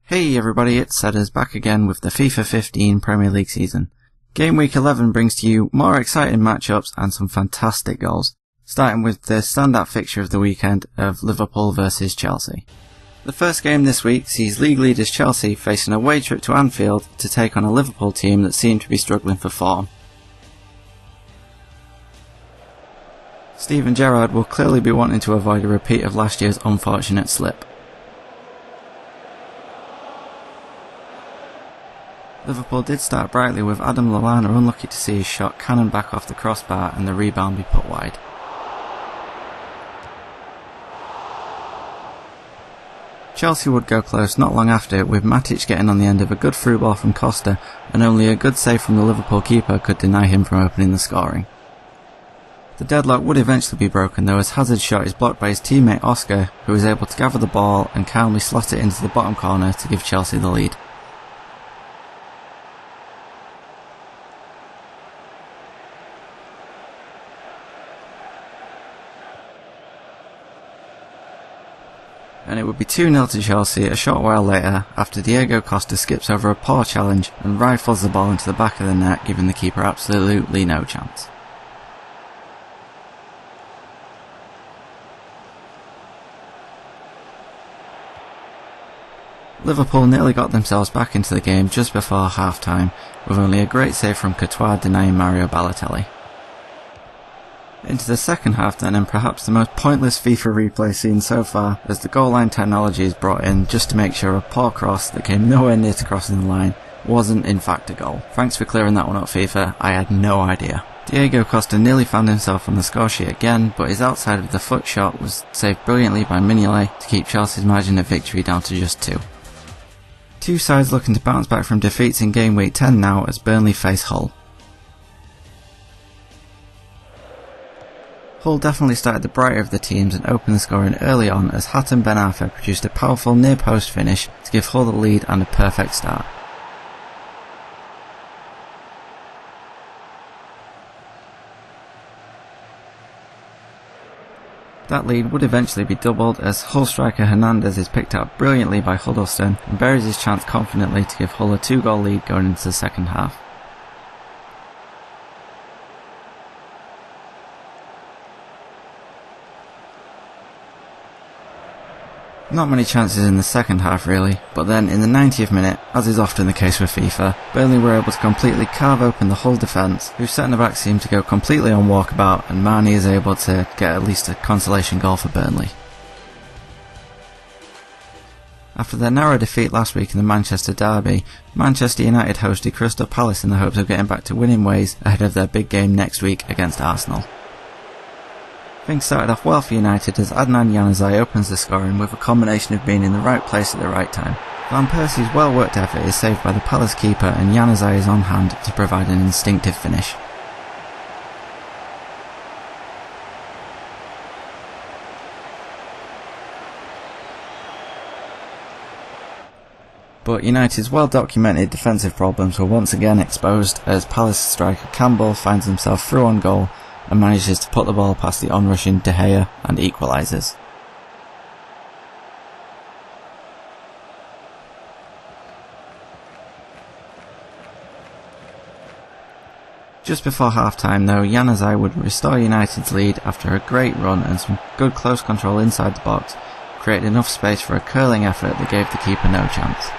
Hey everybody, it's Sedders back again with the FIFA 15 Premier League season. Game Week 11 brings to you more exciting matchups and some fantastic goals, starting with the standout fixture of the weekend of Liverpool versus Chelsea. The first game this week sees league leaders Chelsea face an away trip to Anfield to take on a Liverpool team that seem to be struggling for form. Steven Gerrard will clearly be wanting to avoid a repeat of last year's unfortunate slip. Liverpool did start brightly with Adam Lallana unlucky to see his shot cannon back off the crossbar and the rebound be put wide. Chelsea would go close not long after, with Matic getting on the end of a good through ball from Costa, and only a good save from the Liverpool keeper could deny him from opening the scoring. The deadlock would eventually be broken though, as Hazard's shot is blocked by his teammate Oscar, who is able to gather the ball and calmly slot it into the bottom corner to give Chelsea the lead. And it would be 2-0 to Chelsea a short while later after Diego Costa skips over a poor challenge and rifles the ball into the back of the net, giving the keeper absolutely no chance. Liverpool nearly got themselves back into the game just before half-time, with only a great save from Courtois denying Mario Balotelli. Into the second half then, and perhaps the most pointless FIFA replay seen so far, as the goal line technology is brought in just to make sure a poor cross that came nowhere near to crossing the line wasn't in fact a goal. Thanks for clearing that one up, FIFA, I had no idea. Diego Costa nearly found himself on the score sheet again, but his outside of the foot shot was saved brilliantly by Mignolet to keep Chelsea's margin of victory down to just 2. Two sides looking to bounce back from defeats in game week 10 now as Burnley face Hull. Hull definitely started the brighter of the teams and opened the scoring early on as Hatem Ben Arfa produced a powerful near post finish to give Hull the lead and a perfect start. That lead would eventually be doubled as Hull striker Hernandez is picked up brilliantly by Huddlestone and buries his chance confidently to give Hull a 2-goal lead going into the second half. Not many chances in the second half really, but then in the 90th minute, as is often the case with FIFA, Burnley were able to completely carve open the Hull defence, whose centre-back seemed to go completely on walkabout, and Marnie is able to get at least a consolation goal for Burnley. After their narrow defeat last week in the Manchester derby, Manchester United hosted Crystal Palace in the hopes of getting back to winning ways ahead of their big game next week against Arsenal. Things started off well for United as Adnan Januzaj opens the scoring with a combination of being in the right place at the right time. Van Persie's well worked effort is saved by the Palace keeper and Januzaj is on hand to provide an instinctive finish. But United's well-documented defensive problems were once again exposed as Palace striker Campbell finds himself through on goal and manages to put the ball past the onrushing De Gea and equalises. Just before half-time though, Januzaj would restore United's lead after a great run and some good close control inside the box, created enough space for a curling effort that gave the keeper no chance.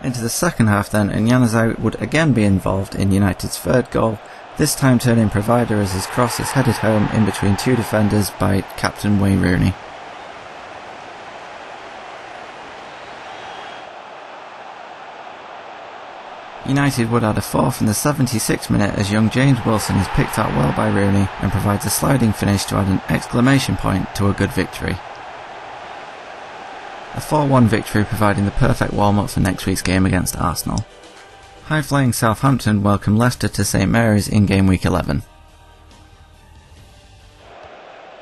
Into the second half then, and Januzaj would again be involved in United's third goal, this time turning provider as his cross is headed home in between two defenders by captain Wayne Rooney. United would add a fourth in the 76th minute as young James Wilson is picked out well by Rooney and provides a sliding finish to add an exclamation point to a good victory. A 4-1 victory providing the perfect warm-up for next week's game against Arsenal. High-flying Southampton welcome Leicester to St Mary's in game week 11.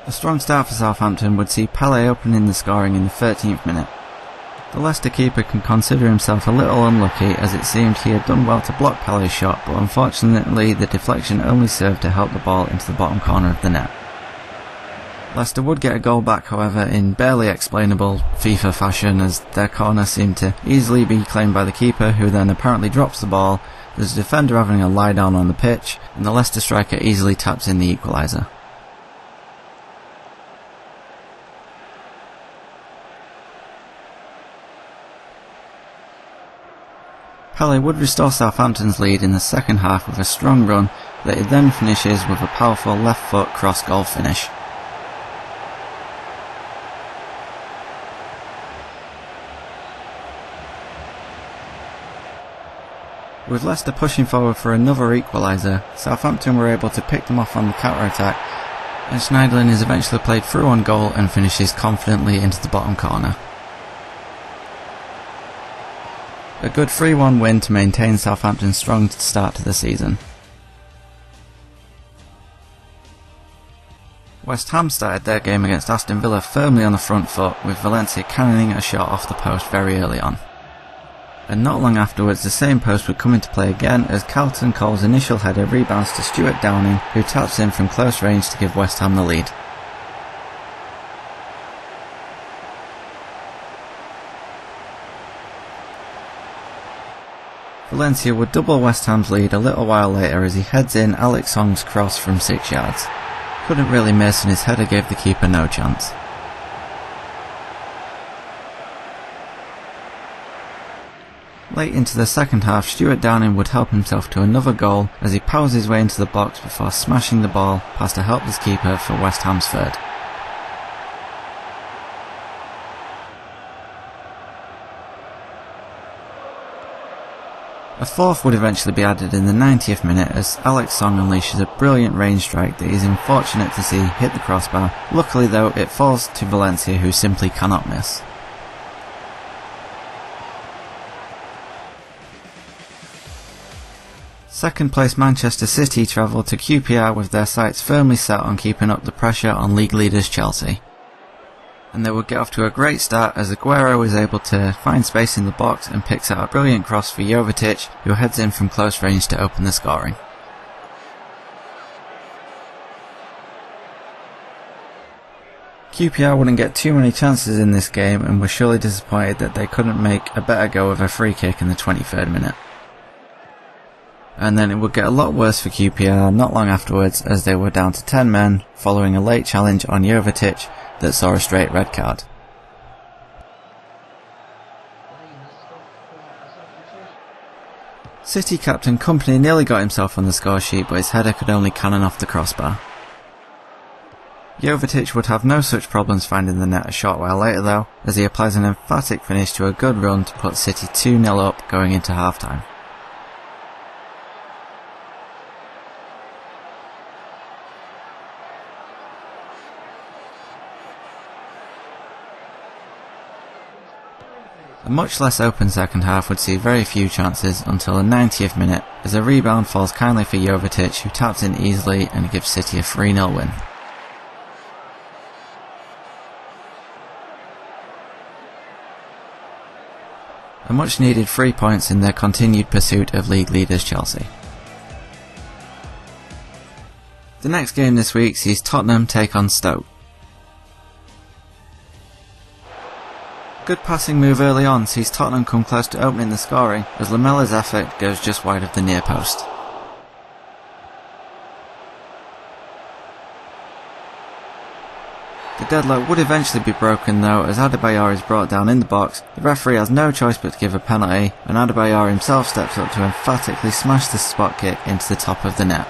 A strong start for Southampton would see Pele opening the scoring in the 13th minute. The Leicester keeper can consider himself a little unlucky, as it seemed he had done well to block Pelle's shot, but unfortunately the deflection only served to help the ball into the bottom corner of the net. Leicester would get a goal back, however, in barely explainable FIFA fashion, as their corner seemed to easily be claimed by the keeper, who then apparently drops the ball. There's a defender having a lie down on the pitch, and the Leicester striker easily taps in the equaliser. Pelle would restore Southampton's lead in the second half with a strong run that he then finishes with a powerful left foot cross goal finish. With Leicester pushing forward for another equaliser, Southampton were able to pick them off on the counter-attack, and Schneiderlin is eventually played through on goal and finishes confidently into the bottom corner. A good 3-1 win to maintain Southampton's strong start to the season. West Ham started their game against Aston Villa firmly on the front foot, with Valencia cannoning a shot off the post very early on. And not long afterwards the same post would come into play again, as Carlton Cole's initial header rebounds to Stuart Downing, who taps in from close range to give West Ham the lead. Valencia would double West Ham's lead a little while later as he heads in Alex Song's cross from 6 yards. Couldn't really miss, and his header gave the keeper no chance. Late into the second half, Stuart Downing would help himself to another goal as he powers his way into the box before smashing the ball past a helpless keeper for West Ham's third. A fourth would eventually be added in the 90th minute as Alex Song unleashes a brilliant range strike that he's unfortunate to see hit the crossbar. Luckily though, it falls to Valencia, who simply cannot miss. Second place Manchester City travel to QPR with their sights firmly set on keeping up the pressure on league leaders Chelsea. And they would get off to a great start as Aguero is able to find space in the box and picks out a brilliant cross for Jovetic, who heads in from close range to open the scoring. QPR wouldn't get too many chances in this game and were surely disappointed that they couldn't make a better go of a free kick in the 23rd minute. And then it would get a lot worse for QPR not long afterwards, as they were down to 10 men following a late challenge on Jovetic that saw a straight red card. City captain Kompany nearly got himself on the score sheet, but his header could only cannon off the crossbar. Jovetic would have no such problems finding the net a short while later though, as he applies an emphatic finish to a good run to put City 2-0 up going into half-time. A much less open second half would see very few chances until the 90th minute, as a rebound falls kindly for Jovetic, who taps in easily and gives City a 3-0 win. A much needed 3 points in their continued pursuit of league leaders Chelsea. The next game this week sees Tottenham take on Stoke. Good passing move early on sees Tottenham come close to opening the scoring, as Lamella's effort goes just wide of the near post. The deadlock would eventually be broken though, as Adebayor is brought down in the box. The referee has no choice but to give a penalty, and Adebayor himself steps up to emphatically smash the spot kick into the top of the net.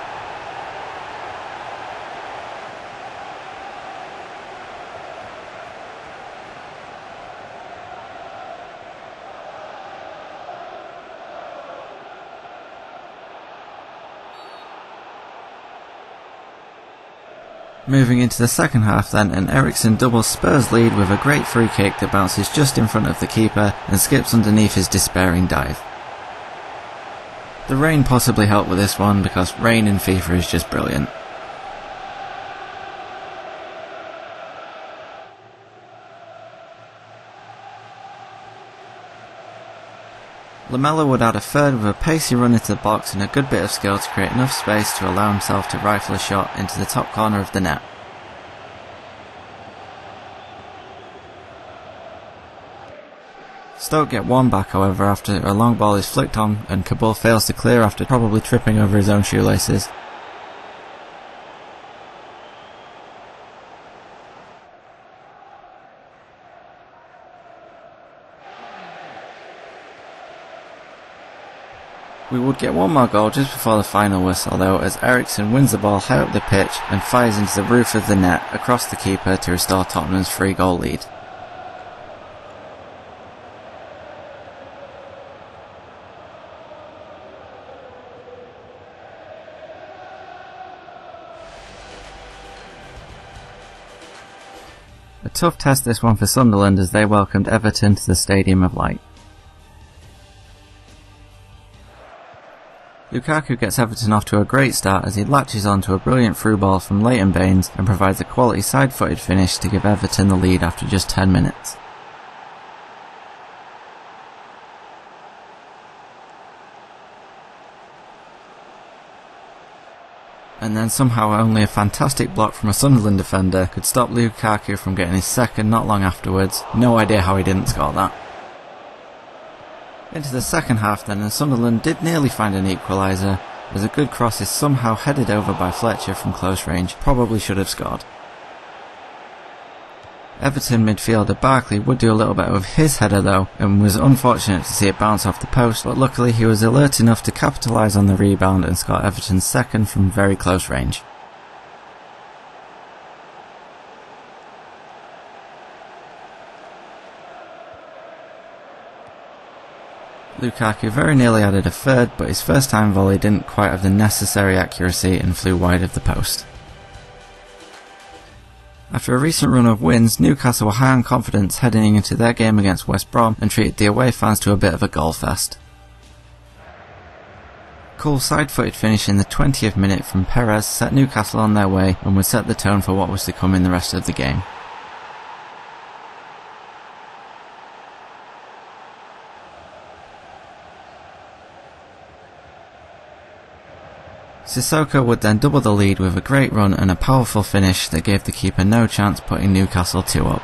Moving into the second half then, and Eriksen doubles Spurs' lead with a great free kick that bounces just in front of the keeper and skips underneath his despairing dive. The rain possibly helped with this one, because rain in FIFA is just brilliant. Lamela would add a third with a pacey run into the box and a good bit of skill to create enough space to allow himself to rifle a shot into the top corner of the net. Stoke get one back however after a long ball is flicked on and Kaboul fails to clear after probably tripping over his own shoelaces. We would get one more goal just before the final whistle though, as Eriksson wins the ball high up the pitch and fires into the roof of the net across the keeper to restore Tottenham's 3-goal lead. A tough test this one for Sunderland as they welcomed Everton to the Stadium of Light. Lukaku gets Everton off to a great start as he latches onto a brilliant through ball from Leighton Baines and provides a quality side-footed finish to give Everton the lead after just 10 minutes. And then somehow only a fantastic block from a Sunderland defender could stop Lukaku from getting his second not long afterwards. No idea how he didn't score that. Into the second half then, and Sunderland did nearly find an equaliser, as a good cross is somehow headed over by Fletcher from close range, probably should have scored. Everton midfielder Barkley would do a little bit with his header though, and was unfortunate to see it bounce off the post, but luckily he was alert enough to capitalise on the rebound and score Everton's second from very close range. Lukaku very nearly added a third, but his first time volley didn't quite have the necessary accuracy and flew wide of the post. After a recent run of wins, Newcastle were high on confidence heading into their game against West Brom and treated the away fans to a bit of a goal fest. Cool side-footed finish in the 20th minute from Perez set Newcastle on their way and would set the tone for what was to come in the rest of the game. Sissoko would then double the lead with a great run and a powerful finish that gave the keeper no chance, putting Newcastle 2 up.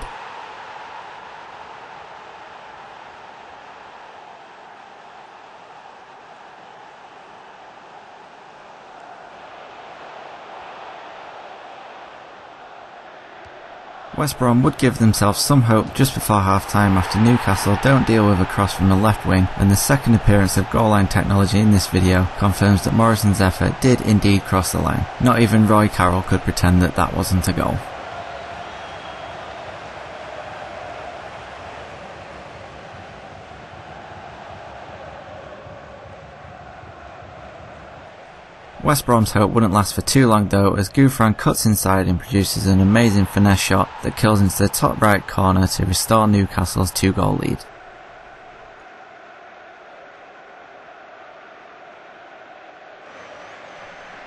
West Brom would give themselves some hope just before half-time after Newcastle don't deal with a cross from the left wing, and the second appearance of goal line technology in this video confirms that Morrison's effort did indeed cross the line. Not even Roy Carroll could pretend that that wasn't a goal. West Brom's hope wouldn't last for too long though, as Gouffran cuts inside and produces an amazing finesse shot that kills into the top right corner to restore Newcastle's 2-goal lead.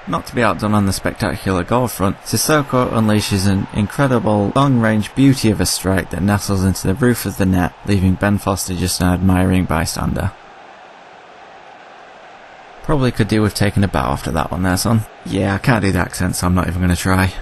Not to be outdone on the spectacular goal front, Sissoko unleashes an incredible long-range beauty of a strike that nestles into the roof of the net, leaving Ben Foster just an admiring bystander. Probably could do with taking a bow after that one there, son. Yeah, I can't do the accent, so I'm not even going to try.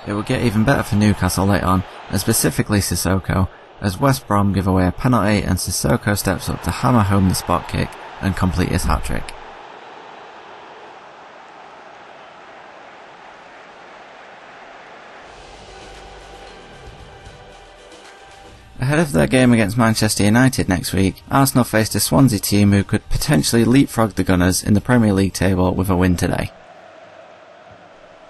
It will get even better for Newcastle later on, and specifically Sissoko, as West Brom give away a penalty and Sissoko steps up to hammer home the spot kick and complete his hat-trick. Ahead of their game against Manchester United next week, Arsenal faced a Swansea team who could potentially leapfrog the Gunners in the Premier League table with a win today.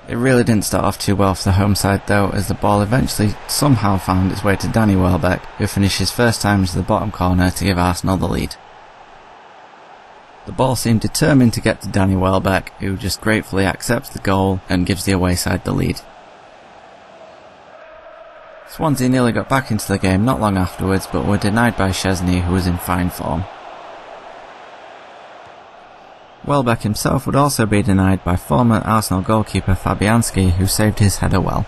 It really didn't start off too well for the home side though, as the ball eventually somehow found its way to Danny Welbeck, who finished his first time into the bottom corner to give Arsenal the lead. The ball seemed determined to get to Danny Welbeck, who just gratefully accepts the goal and gives the away side the lead. Swansea nearly got back into the game not long afterwards, but were denied by Szczesny, who was in fine form. Welbeck himself would also be denied by former Arsenal goalkeeper Fabianski, who saved his header well.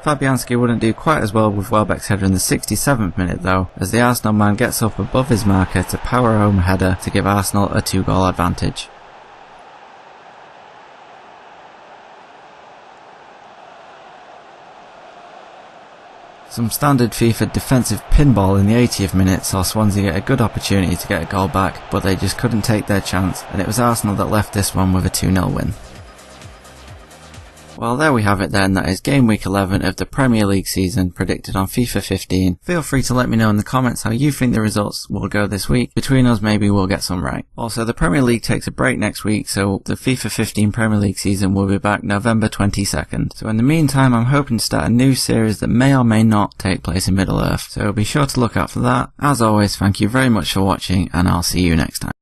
Fabianski wouldn't do quite as well with Welbeck's header in the 67th minute though, as the Arsenal man gets up above his marker to power home a header to give Arsenal a 2-goal advantage. Some standard FIFA defensive pinball in the 80th minute saw Swansea get a good opportunity to get a goal back, but they just couldn't take their chance, and it was Arsenal that left this one with a 2-0 win. Well, there we have it then. That is game week 11 of the Premier League season predicted on FIFA 15. Feel free to let me know in the comments how you think the results will go this week. Between us, maybe we'll get some right. Also, the Premier League takes a break next week, so the FIFA 15 Premier League season will be back November 22nd. So in the meantime, I'm hoping to start a new series that may or may not take place in Middle-earth. So be sure to look out for that. As always, thank you very much for watching, and I'll see you next time.